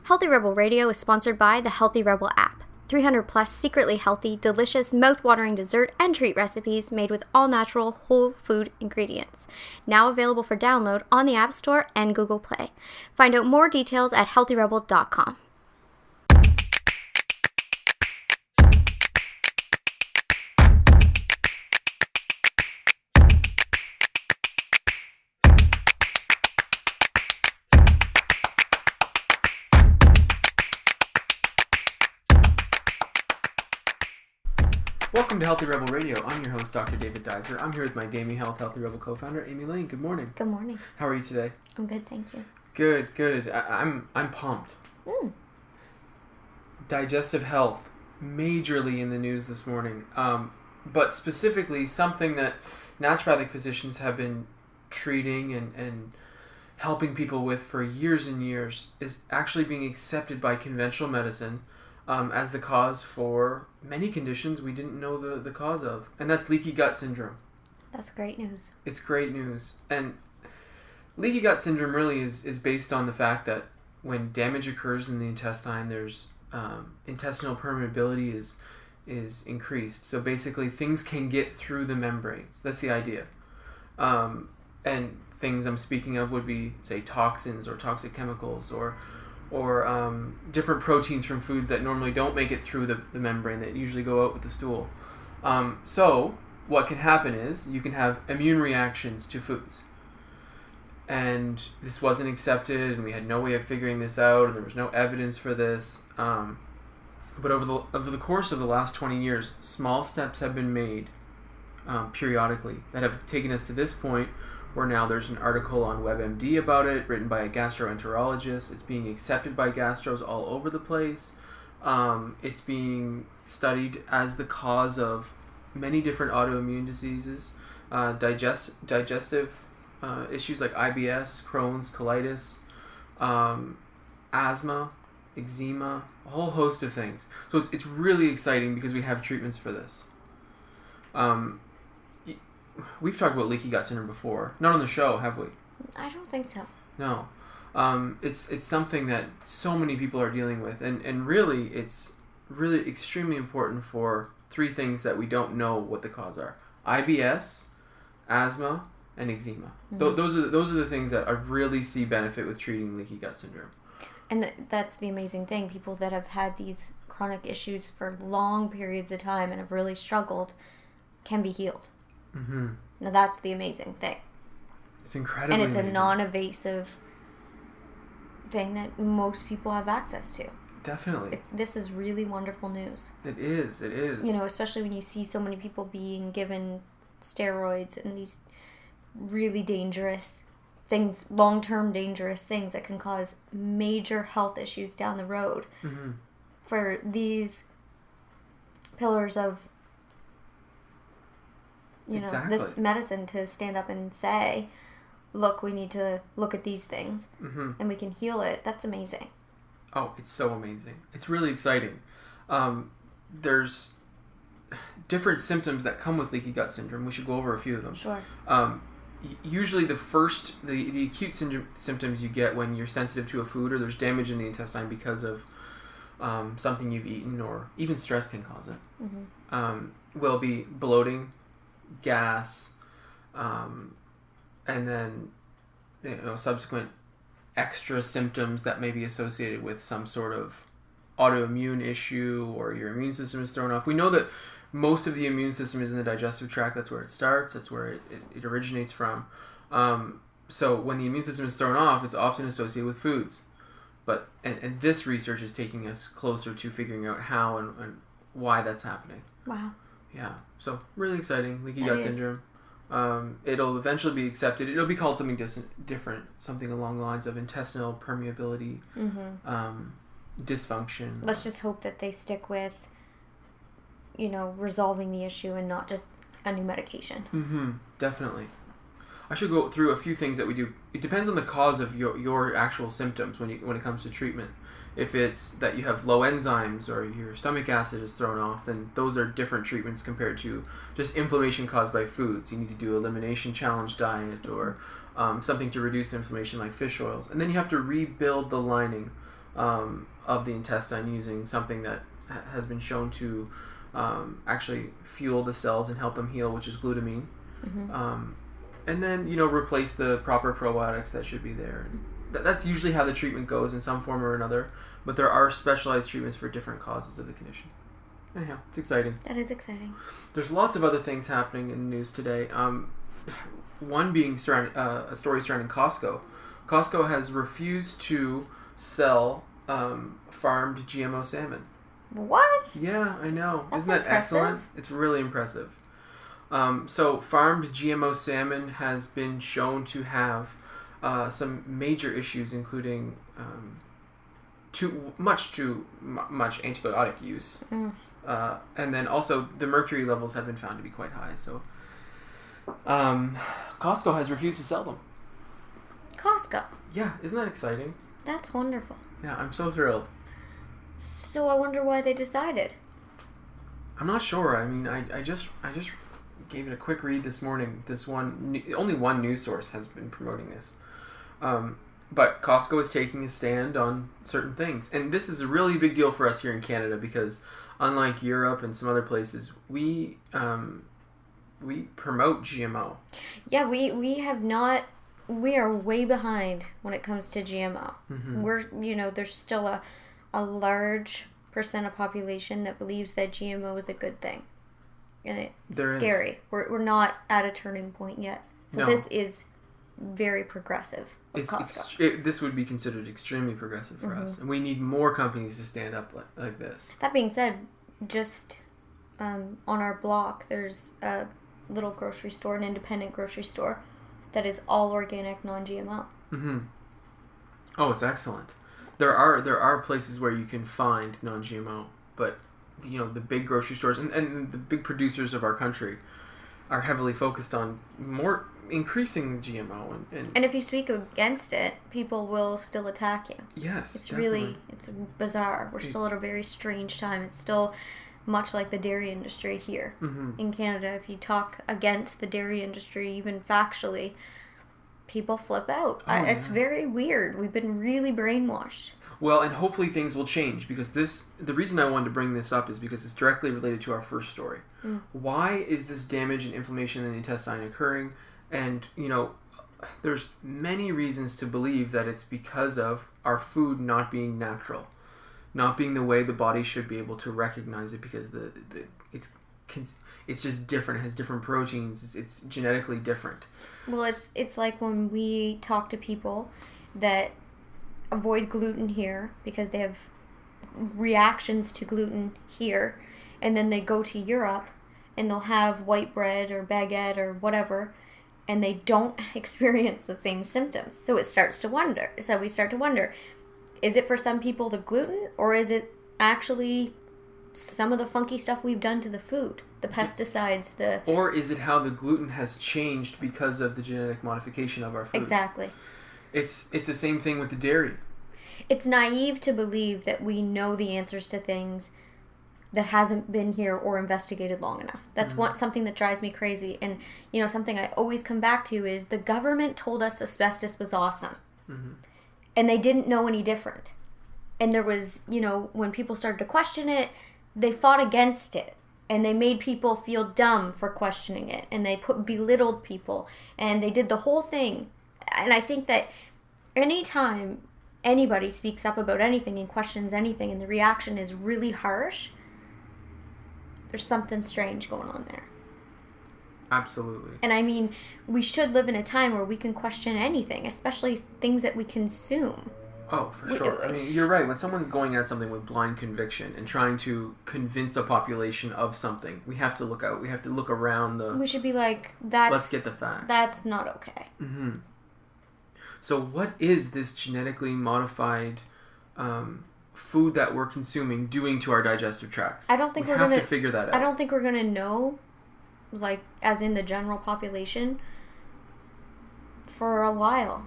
Healthy Rebel Radio is sponsored by the Healthy Rebel app. 300 plus secretly healthy, delicious, mouth-watering dessert and treat recipes made with all-natural, whole food ingredients. Now available for download on the App Store and Google Play. Find out more details at healthyrebel.com. Welcome to Healthy Rebel Radio. I'm your host, Dr. David Deiser. I'm here with my Gamey Health Healthy Rebel co-founder, Amy Lane. Good morning. Good morning. How are you today? I'm good, thank you. Good. I'm pumped. Digestive health, majorly in the news this morning. But specifically, something that naturopathic physicians have been treating and helping people with for years and years is actually being accepted by conventional medicine as the cause for many conditions we didn't know the cause of. And that's leaky gut syndrome. That's great news. It's great news. And leaky gut syndrome really is based on the fact that when damage occurs in the intestine, there's intestinal permeability is increased. So basically things can get through the membranes. That's the idea. And things I'm speaking of would be, say, toxins or toxic chemicals or different proteins from foods that normally don't make it through the membrane that usually go out with the stool. So what can happen is you can have immune reactions to foods. And this wasn't accepted, and we had no way of figuring this out, and there was no evidence for this. But over the course of the last 20 years, small steps have been made periodically that have taken us to this point where now there's an article on WebMD about it, written by a gastroenterologist. It's being accepted by gastros all over the place. It's being studied as the cause of many different autoimmune diseases, digestive issues like IBS, Crohn's, colitis, asthma, eczema, a whole host of things. So it's really exciting because we have treatments for this. We've talked about leaky gut syndrome before. Not on the show, have we? I don't think so. No. It's something that so many people are dealing with. And really, it's really extremely important for three things that we don't know what the cause are. IBS, asthma, and eczema. Mm-hmm. Those are the things that I really see benefit with treating leaky gut syndrome. And that's the amazing thing. People that have had these chronic issues for long periods of time and have really struggled can be healed. Mm-hmm. Now that's the amazing thing. It's incredibly And it's amazing. a non-evasive thing that most people have access to. Definitely. This is really wonderful news. It is. You know, especially when you see so many people being given steroids and these really dangerous things, long-term dangerous things that can cause major health issues down the road. Mm-hmm. For these pillars of this medicine to stand up and say, look, we need to look at these things, mm-hmm. and we can heal it. That's amazing. Oh, it's so amazing. It's really exciting. There's different symptoms that come with leaky gut syndrome. We should go over a few of them. Sure. Usually the acute symptoms you get when you're sensitive to a food or there's damage in the intestine because of something you've eaten, or even stress can cause it, mm-hmm. Will be bloating, gas, and then subsequent extra symptoms that may be associated with some sort of autoimmune issue or your immune system is thrown off. We know that most of the immune system is in the digestive tract. That's where it starts. That's where it originates from. So when the immune system is thrown off, it's often associated with foods. But and this research is taking us closer to figuring out how and why that's happening. Wow. Yeah. So really exciting. Leaky gut syndrome. It'll eventually be accepted. It'll be called something different, something along the lines of intestinal permeability, mm-hmm. Dysfunction. Let's just hope that they stick with, resolving the issue and not just a new medication. Mm-hmm. Definitely. I should go through a few things that we do. It depends on the cause of your actual symptoms when it comes to treatment. If it's that you have low enzymes or your stomach acid is thrown off, then those are different treatments compared to just inflammation caused by foods. You need to do elimination challenge diet or something to reduce inflammation like fish oils. And then you have to rebuild the lining of the intestine using something that has been shown to actually fuel the cells and help them heal, which is glutamine. And then, replace the proper probiotics that should be there. That's usually how the treatment goes in some form or another, but there are specialized treatments for different causes of the condition. Anyhow, it's exciting. That is exciting. There's lots of other things happening in the news today. One being a story surrounding Costco. Costco has refused to sell farmed GMO salmon. What? Yeah, I know. That's Isn't that impressive. excellent? It's really impressive. So farmed GMO salmon has been shown to have some major issues, including too much antibiotic use. And then also the mercury levels have been found to be quite high. So Costco has refused to sell them. Costco. Yeah, isn't that exciting? That's wonderful. Yeah, I'm so thrilled. So I wonder why they decided. I'm not sure. I mean, I just gave it a quick read this morning. Only one news source has been promoting this. But Costco is taking a stand on certain things. And this is a really big deal for us here in Canada because unlike Europe and some other places, we promote GMO. Yeah, we are way behind when it comes to GMO. There's still a large percent of population that believes that GMO is a good thing. And it's scary. We're not at a turning point yet. So this is very progressive of Costco. This would be considered extremely progressive for us. And we need more companies to stand up like this. That being said, just on our block, there's a little grocery store, an independent grocery store, that is all organic, non-GMO. Oh, it's excellent. There are places where you can find non-GMO, but the big grocery stores and the big producers of our country are heavily focused on more increasing GMO and if you speak against it, people will still attack you. Yes, it's definitely. it's bizarre. We're still at a very strange time. It's still much like the dairy industry here in Canada. If you talk against the dairy industry, even factually, people flip out. It's very weird. We've been really brainwashed. Well, and hopefully things will change because the reason I wanted to bring this up is because it's directly related to our first story. Why is this damage and inflammation in the intestine occurring? And, there's many reasons to believe that it's because of our food not being natural, not being the way the body should be able to recognize it because it's just different. It has different proteins. It's genetically different. Well, it's like when we talk to people that avoid gluten here because they have reactions to gluten here, and then they go to Europe and they'll have white bread or baguette or whatever, and they don't experience the same symptoms. So we start to wonder, is it for some people the gluten, or is it actually some of the funky stuff we've done to the food, the pesticides, or is it how the gluten has changed because of the genetic modification of our foods? Exactly. It's the same thing with the dairy. It's naive to believe that we know the answers to things that hasn't been here or investigated long enough. That's something that drives me crazy. And, something I always come back to is the government told us asbestos was awesome. And they didn't know any different. And there was, when people started to question it, they fought against it. And they made people feel dumb for questioning it. And they belittled people. And they did the whole thing. And I think that anytime anybody speaks up about anything and questions anything and the reaction is really harsh, there's something strange going on there. Absolutely. And I mean, we should live in a time where we can question anything, especially things that we consume. Oh, for sure. I mean, you're right. When someone's going at something with blind conviction and trying to convince a population of something, we have to look out. We have to look around We should be like, let's get the facts. That's not okay. So what is this genetically modified food that we're consuming doing to our digestive tracts? I don't think we we're have gonna to figure that out. I don't think we're gonna know, like, as in the general population, for a while.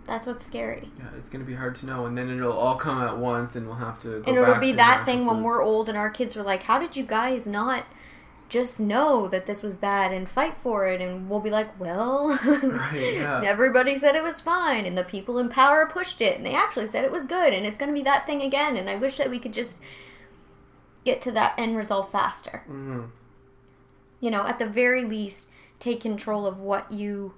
That's what's scary. Yeah, it's gonna be hard to know, and then it'll all come at once, and we'll have to go and it'll back be to that thing natural when foods. we're old and our kids are like, "How did you guys not just know that this was bad and fight for it, and we'll be like, well, right, yeah. Everybody said it was fine, and the people in power pushed it, and they actually said it was good, and it's going to be that thing again, and I wish that we could just get to that end result faster. Mm-hmm. You know, at the very least, take control of what you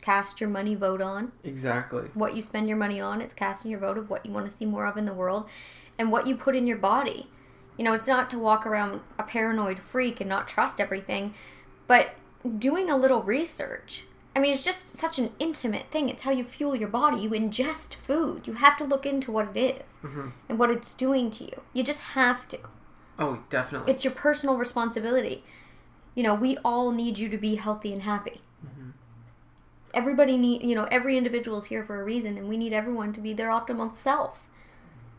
cast your money vote on. Exactly. What you spend your money on, it's casting your vote of what you want to see more of in the world, and what you put in your body. You know, it's not to walk around a paranoid freak and not trust everything, but doing a little research. I mean, it's just such an intimate thing. It's how you fuel your body. You ingest food. You have to look into what it is and what it's doing to you. You just have to. Oh, definitely. It's your personal responsibility. You know, we all need you to be healthy and happy. Everybody every individual is here for a reason, and we need everyone to be their optimal selves.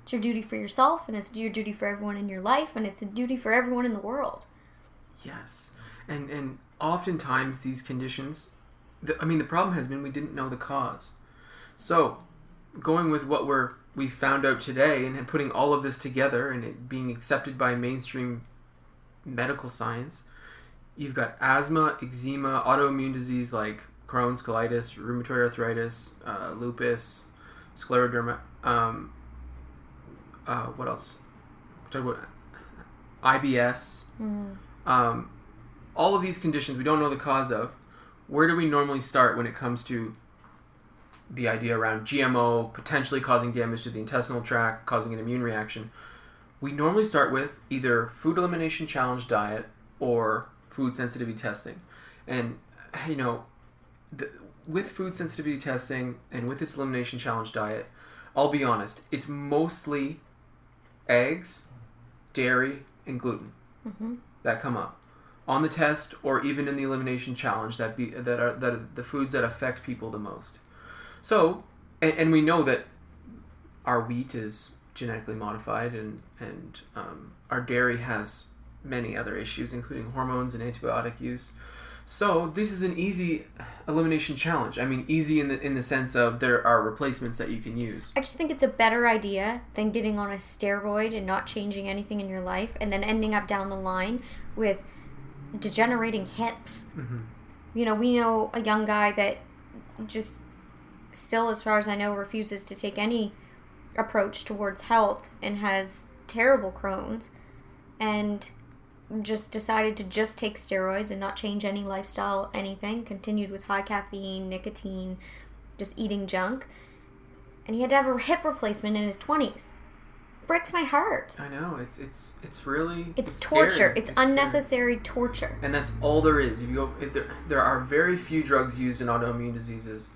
It's your duty for yourself, and it's your duty for everyone in your life, and it's a duty for everyone in the world. Yes. And oftentimes these conditions, the problem has been we didn't know the cause. So, going with what we found out today and putting all of this together and it being accepted by mainstream medical science, you've got asthma, eczema, autoimmune disease like Crohn's, colitis, rheumatoid arthritis, lupus, scleroderma, what else? We're talking about IBS. All of these conditions we don't know the cause of. Where do we normally start when it comes to the idea around GMO potentially causing damage to the intestinal tract, causing an immune reaction? We normally start with either food elimination challenge diet or food sensitivity testing. And, you know, with food sensitivity testing and with its elimination challenge diet, I'll be honest, it's mostly eggs, dairy, and gluten that come up on the test or even in the elimination challenge that are the foods that affect people the most. So, and we know that our wheat is genetically modified and our dairy has many other issues, including hormones and antibiotic use. So this is an easy elimination challenge. I mean, easy in the sense of there are replacements that you can use. I just think it's a better idea than getting on a steroid and not changing anything in your life and then ending up down the line with degenerating hips. You know, we know a young guy that just still, as far as I know, refuses to take any approach towards health and has terrible Crohn's and just decided to just take steroids and not change any lifestyle, anything. Continued with high caffeine, nicotine, just eating junk. And he had to have a hip replacement in his 20s. Breaks my heart. I know. It's really... It's torture. Scary. It's unnecessary torture. And that's all there is. If you go, there are very few drugs used in autoimmune diseases.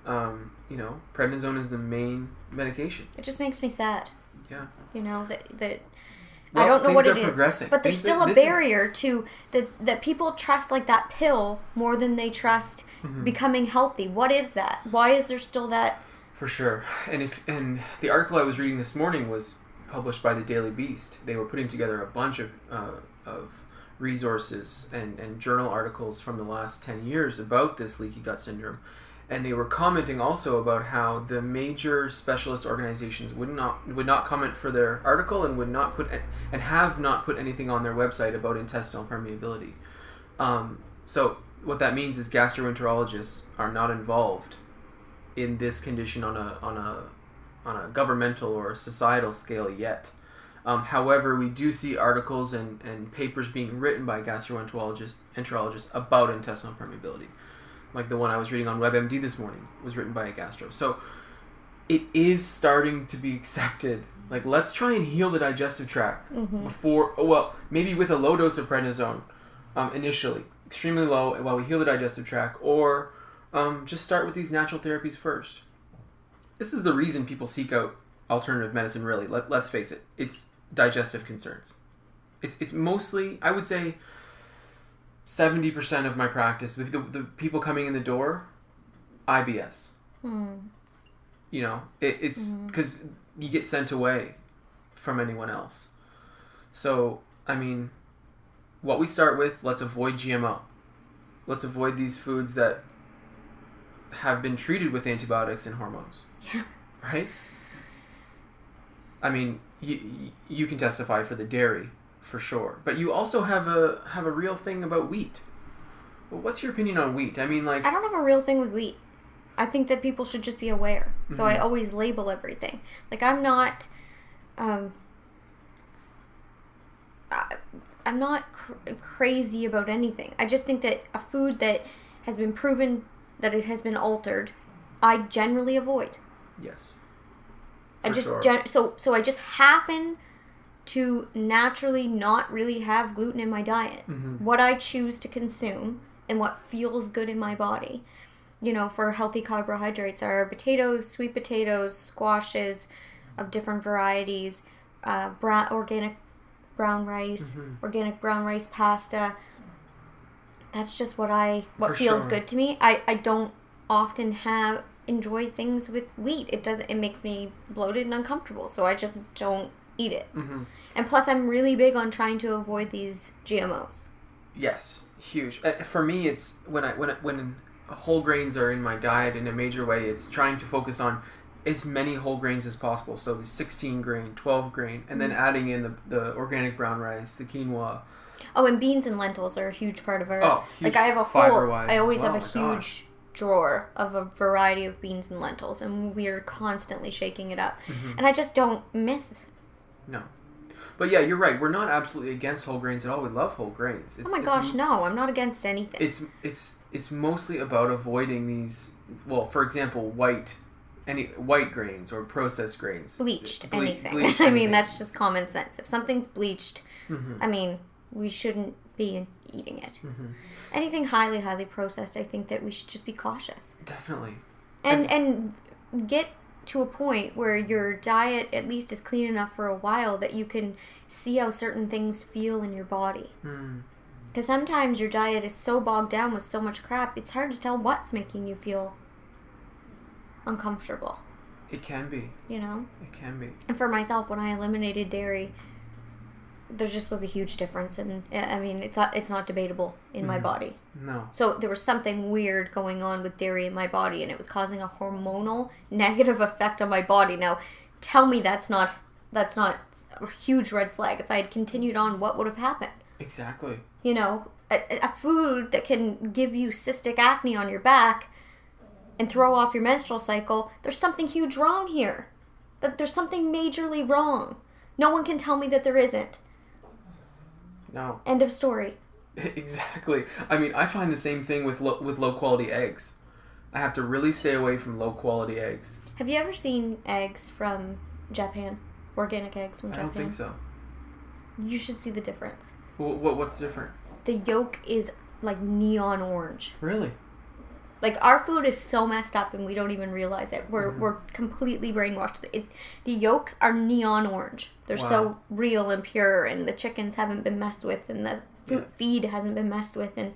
You know, prednisone is the main medication. It just makes me sad. Yeah. You know, that well, I don't know what it is, progressing. but there's still a barrier to that people trust like that pill more than they trust becoming healthy. What is that? Why is there still that? For sure. And the article I was reading this morning was published by the Daily Beast. They were putting together a bunch of resources and journal articles from the last 10 years about this leaky gut syndrome. And they were commenting also about how the major specialist organizations would not comment for their article and have not put anything on their website about intestinal permeability. So what that means is gastroenterologists are not involved in this condition on a governmental or societal scale yet. However, we do see articles and papers being written by gastroenterologists about intestinal permeability. Like the one I was reading on WebMD this morning was written by a gastro. So it is starting to be accepted. Like, let's try and heal the digestive tract before, maybe with a low dose of prednisone initially, extremely low, while we heal the digestive tract, or just start with these natural therapies first. This is the reason people seek out alternative medicine, really. Let's face it. It's digestive concerns. It's mostly, I would say, 70% of my practice, with the people coming in the door, IBS. You know, it's because you get sent away from anyone else. So, I mean, what we start with, let's avoid GMO. Let's avoid these foods that have been treated with antibiotics and hormones. Yeah. Right? I mean, you can testify for the dairy For sure. But you also have a real thing about wheat. Well, what's your opinion on wheat? I mean, like... I don't have a real thing with wheat. I think that people should just be aware. So I always label everything. Like, I'm not... I'm not crazy about anything. I just think that a food that has been proven that it has been altered, I generally avoid. Yes. So I just happen to naturally not really have gluten in my diet. What I choose to consume and what feels good in my body. For healthy carbohydrates are potatoes, sweet potatoes, squashes of different varieties, organic brown rice, organic brown rice pasta. That's just what feels good to me. I don't often enjoy things with wheat. It makes me bloated and uncomfortable, so I just don't eat it. And plus, I'm really big on trying to avoid these GMOs. Yes, huge. For me, it's when whole grains are in my diet in a major way. It's trying to focus on as many whole grains as possible. So the 16 grain, 12 grain, and then adding in the organic brown rice, the quinoa. Oh, and beans and lentils are a huge part of our... Oh, huge. Like, I have a fiber-wise I always have a gosh. huge drawer of a variety of beans and lentils, and we're constantly shaking it up. And I just don't miss it. No. But yeah, you're right. We're not absolutely against whole grains at all. We love whole grains. Oh my gosh, no. I'm not against anything. It's mostly about avoiding these, well, for example, white grains or processed grains. Bleached anything. Bleached I mean, anything. that's just common sense. If something's bleached, I mean, we shouldn't be eating it. Anything highly, highly processed, I think that we should just be cautious. Definitely. And get to a point where your diet at least is clean enough for a while that you can see how certain things feel in your body. Because sometimes your diet is so bogged down with so much crap, it's hard to tell what's making you feel uncomfortable. It can be. It can be. And for myself, when I eliminated dairy, there just was a huge difference. And I mean, it's not debatable in my body. No. So there was something weird going on with dairy in my body, and it was causing a hormonal negative effect on my body. Now, tell me that's not a huge red flag. If I had continued on, what would have happened? Exactly. A food that can give you cystic acne on your back and throw off your menstrual cycle, there's something huge wrong here. That there's something majorly wrong. No one can tell me that there isn't. No. End of story. Exactly. I mean, I find the same thing with low quality eggs. I have to really stay away from low quality eggs. Have you ever seen eggs from Japan? Organic eggs from Japan? I don't think so. You should see the difference. What's different? The yolk is like neon orange. Really? Like, our food is so messed up and we don't even realize it. We're completely brainwashed. The yolks are neon orange. They're so real and pure, and the chickens haven't been messed with, and the feed hasn't been messed with. And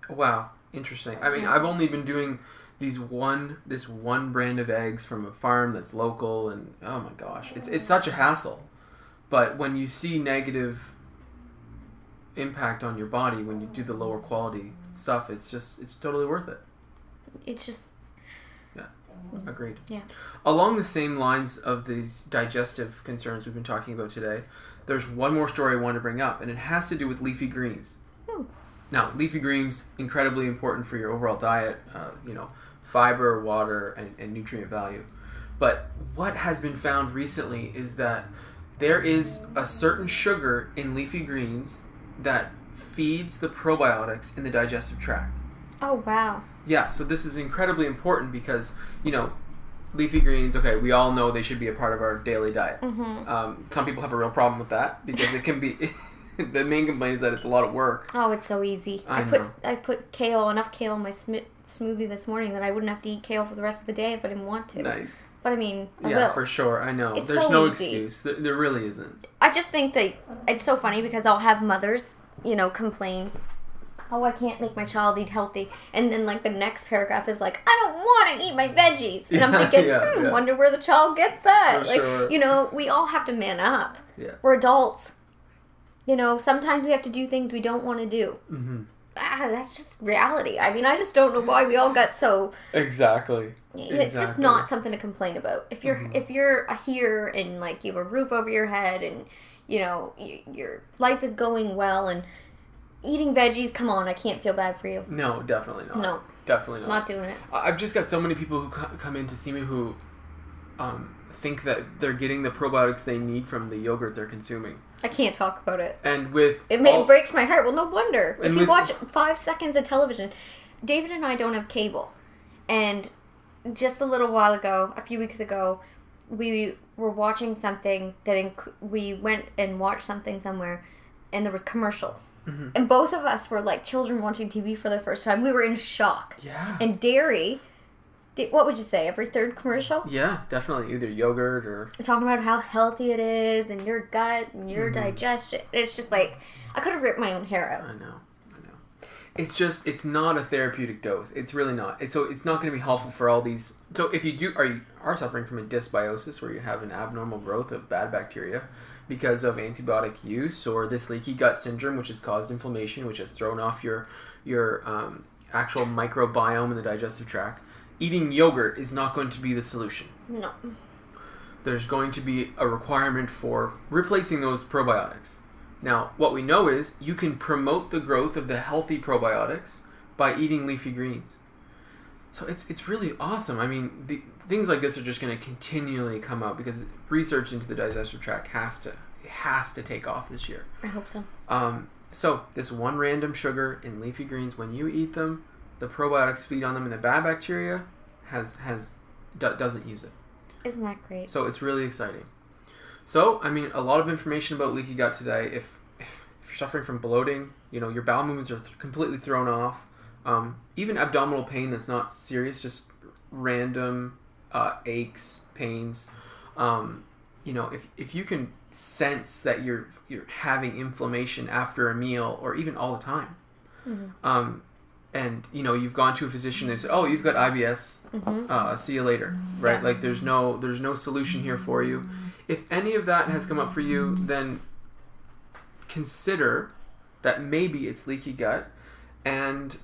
Wow, interesting. I mean, I've only been doing this one brand of eggs from a farm that's local, and oh my gosh, it's such a hassle. But when you see negative impact on your body when you do the lower quality stuff, it's totally worth it. It's just... Yeah, agreed. Yeah. Along the same lines of these digestive concerns we've been talking about today, there's one more story I want to bring up, and it has to do with leafy greens. Now, leafy greens, incredibly important for your overall diet, fiber, water, and nutrient value. But what has been found recently is that there is a certain sugar in leafy greens that feeds the probiotics in the digestive tract. Oh, wow. Yeah, so this is incredibly important because, leafy greens, okay, we all know they should be a part of our daily diet. Some people have a real problem with that because it can be... The main complaint is that it's a lot of work. Oh, it's so easy. I put enough kale in my smoothie this morning that I wouldn't have to eat kale for the rest of the day if I didn't want to. Nice. But I mean, I will. Yeah, for sure. I know. It's There's so no easy. excuse. There really isn't. I just think that it's so funny because I'll have mothers, complain, oh, I can't make my child eat healthy. And then, the next paragraph is like, I don't want to eat my veggies. And I'm thinking, wonder where the child gets that. For sure. We all have to man up. Yeah. We're adults. Sometimes we have to do things we don't want to do. That's just reality. I mean, I just don't know why we all got so... Exactly. It's just not something to complain about. If you're here and, you have a roof over your head and your life is going well and eating veggies, come on, I can't feel bad for you. No, definitely not. No. Definitely not. Not doing it. I've just got so many people who come in to see me who think that they're getting the probiotics they need from the yogurt they're consuming. I can't talk about it. And with... It breaks my heart. Well, no wonder. If you watch 5 seconds of television... David and I don't have cable. And just a little while ago, a few weeks ago, we were watching something that... we went and watched something somewhere, and there was commercials. Mm-hmm. And both of us were like children watching TV for the first time. We were in shock. Yeah. And dairy... What would you say? Every third commercial? Yeah, definitely. Either yogurt or... Talking about how healthy it is and your gut and your digestion. It's just like, I could have ripped my own hair out. I know. It's just, it's not a therapeutic dose. It's really not. It's not going to be helpful for all these... So if you are suffering from a dysbiosis where you have an abnormal growth of bad bacteria because of antibiotic use or this leaky gut syndrome, which has caused inflammation, which has thrown off your actual microbiome in the digestive tract, eating yogurt is not going to be the solution. No. There's going to be a requirement for replacing those probiotics. Now, what we know is you can promote the growth of the healthy probiotics by eating leafy greens. So it's really awesome. I mean, things like this are just going to continually come out because research into the digestive tract has to take off this year. I hope so. So this one random sugar in leafy greens, when you eat them, the probiotics feed on them, and the bad bacteria doesn't use it. Isn't that great? So it's really exciting. So, I mean, a lot of information about leaky gut today. If you're suffering from bloating, your bowel movements are completely thrown off. Even abdominal pain that's not serious, just random aches, pains. If you can sense that you're having inflammation after a meal or even all the time. Mm-hmm. And you've gone to a physician and said, "Oh, you've got IBS. See you later." Right? Yeah. Like there's no solution here for you. If any of that has come up for you, then consider that maybe it's leaky gut, and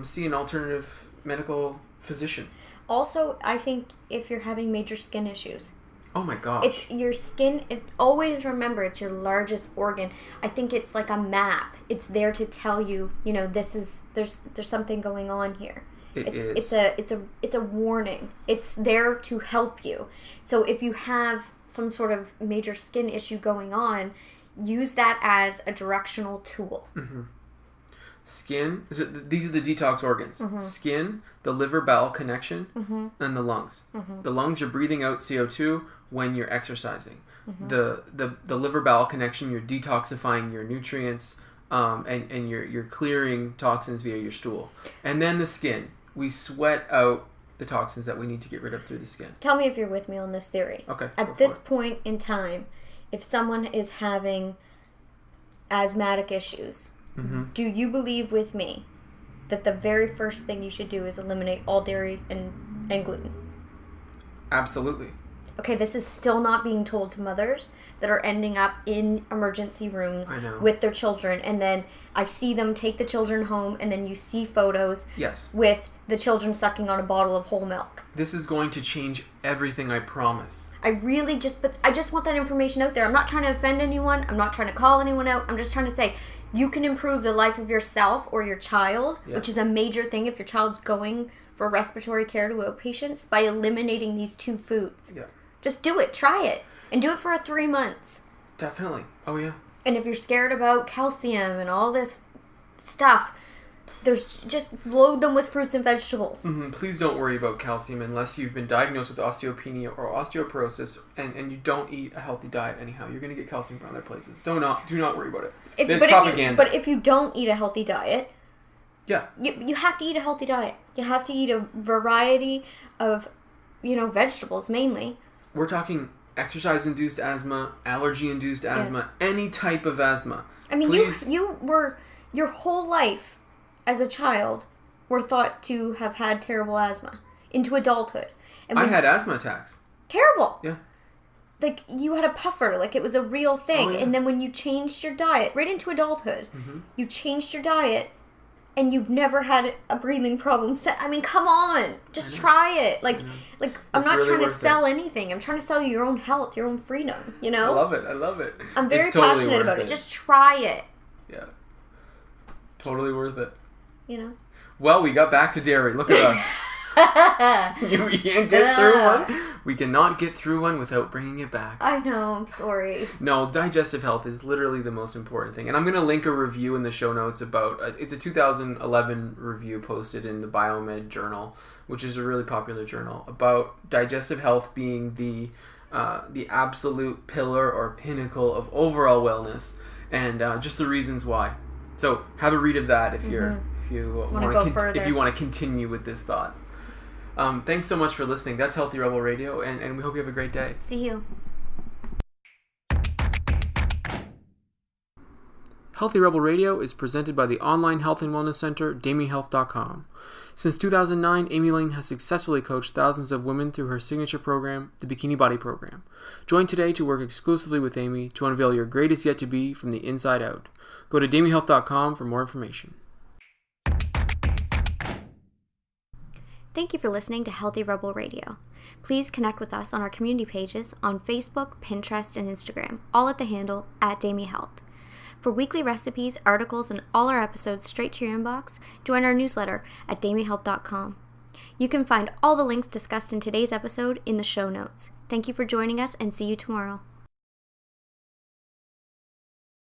see an alternative medical physician. Also, I think if you're having major skin issues. Oh my gosh. It's your skin. Always remember, it's your largest organ. I think it's like a map. It's there to tell you, there's something going on here. It's a warning. It's there to help you. So if you have some sort of major skin issue going on, use that as a directional tool. Mm-hmm. Skin. These are the detox organs. Mm-hmm. Skin, the liver bowel connection, and the lungs. Mm-hmm. The lungs, you're breathing out CO2 when you're exercising. Mm-hmm. The liver bowel connection, you're detoxifying your nutrients, and you're clearing toxins via your stool. And then the skin, we sweat out the toxins that we need to get rid of through the skin. Tell me if you're with me on this theory. Okay. At this point in time, if someone is having asthmatic issues, do you believe with me that the very first thing you should do is eliminate all dairy and gluten? Absolutely. Okay, this is still not being told to mothers that are ending up in emergency rooms with their children, and then I see them take the children home, and then you see photos with the children sucking on a bottle of whole milk. This is going to change everything, I promise. I just want that information out there. I'm not trying to offend anyone. I'm not trying to call anyone out. I'm just trying to say you can improve the life of yourself or your child, which is a major thing if your child's going for respiratory care to outpatients, by eliminating these two foods. Yeah. Just do it. Try it. And do it for 3 months. Definitely. Oh, yeah. And if you're scared about calcium and all this stuff, just load them with fruits and vegetables. Mm-hmm. Please don't worry about calcium unless you've been diagnosed with osteopenia or osteoporosis and you don't eat a healthy diet anyhow. You're going to get calcium from other places. Do not worry about it. It's propaganda. But if you don't eat a healthy diet, you have to eat a healthy diet. You have to eat a variety of, vegetables mainly. We're talking exercise-induced asthma, allergy-induced asthma, any type of asthma. I mean, you were your whole life as a child were thought to have had terrible asthma into adulthood. And I had asthma attacks. Terrible. Yeah. Like, you had a puffer, like it was a real thing. Oh, yeah. And then when you changed your diet, right into adulthood, you changed your diet, and you've never had a breathing problem. I mean, come on. Just try it. Like I'm not really trying to sell anything. I'm trying to sell you your own health, your own freedom, you know? I love it. I'm very passionate about it. Just try it. Yeah. Totally worth it. You know? Well, we got back to dairy. Look at us. We can't get through one. We cannot get through one without bringing it back. I know. I'm sorry. No, digestive health is literally the most important thing. And I'm going to link a review in the show notes about... it's a 2011 review posted in the Biomed Journal, which is a really popular journal, about digestive health being the absolute pillar or pinnacle of overall wellness, and just the reasons why. So have a read of that if you want to continue with this thought. Thanks so much for listening. That's Healthy Rebel Radio, and we hope you have a great day. See you. Healthy Rebel Radio is presented by the online health and wellness center, damihealth.com. Since 2009, Amy Lane has successfully coached thousands of women through her signature program, the Bikini Body Program. Join today to work exclusively with Amy to unveil your greatest yet to be from the inside out. Go to damihealth.com for more information. Thank you for listening to Healthy Rebel Radio. Please connect with us on our community pages on Facebook, Pinterest, and Instagram, all at the handle @DamiHealth. For weekly recipes, articles, and all our episodes straight to your inbox, join our newsletter at damihealth.com. You can find all the links discussed in today's episode in the show notes. Thank you for joining us, and see you tomorrow.